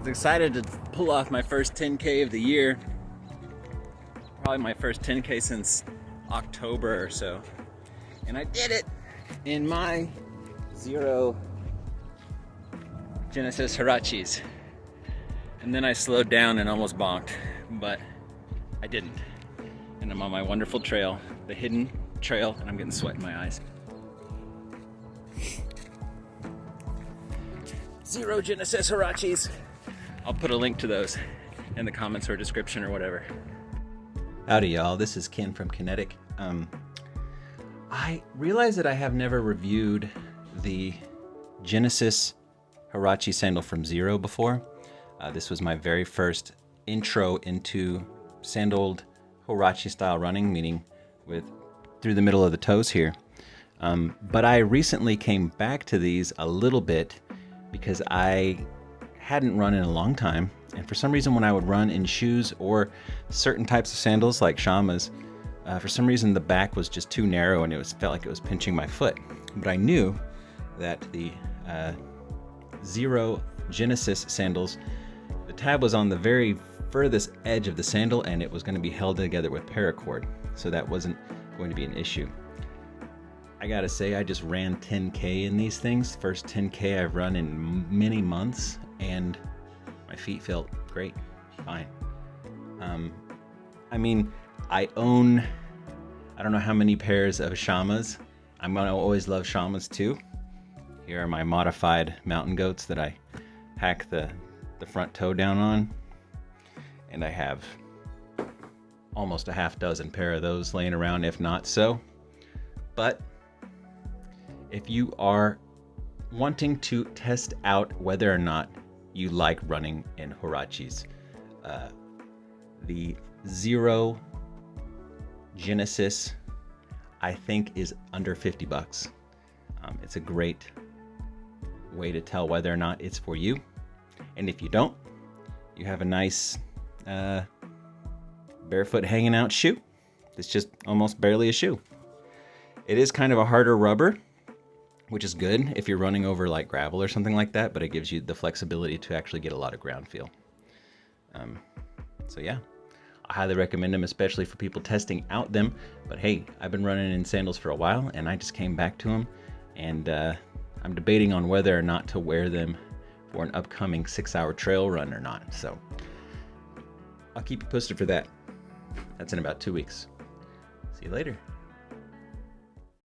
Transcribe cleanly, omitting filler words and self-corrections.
was excited to pull off my first 10K of the year. Probably my first 10K since October or so. And I did it in my Xero Genesis Huaraches. And then I slowed down and almost bonked, but I didn't. And I'm on my wonderful trail, the hidden trail, and I'm getting sweat in my eyes. Xero Genesis Huaraches. I'll put a link to those in the comments or description or whatever. Howdy y'all, this is Ken from Kinetic. I realize that I have never reviewed the Genesis Huarache sandal from Xero before. This was my very first intro into sandaled Huarache style running, meaning with through the middle of the toes here. But I recently came back to these a little bit because I hadn't run in a long time. And for some reason, when I would run in shoes or certain types of sandals like Shamas, for some reason the back was just too narrow and felt like it was pinching my foot. But I knew that the Xero Genesis sandals, the tab was on the very furthest edge of the sandal and it was going to be held together with paracord. So that wasn't going to be an issue. I gotta say, I just ran 10K in these things. First 10K I've run in many months, and my feet felt great, fine. I mean, I own, I don't know how many pairs of Shamas. I'm gonna always love Shamas too. Here are my modified mountain goats that I hack the front toe down on. And I have almost a half dozen pair of those laying around, if not so. But if you are wanting to test out whether or not you like running in Huaraches, the Xero Genesis, I think, is under 50 bucks. It's a great way to tell whether or not it's for you. And if you don't, you have a nice barefoot hanging out shoe. It's just almost barely a shoe. It is kind of a harder rubber, which is good if you're running over like gravel or something like that, but it gives you the flexibility to actually get a lot of ground feel. So yeah, I highly recommend them, especially for people testing out them. But hey, I've been running in sandals for a while and I just came back to them, and I'm debating on whether or not to wear them for an upcoming 6-hour trail run or not. So I'll keep you posted for that. That's in about 2 weeks. See you later.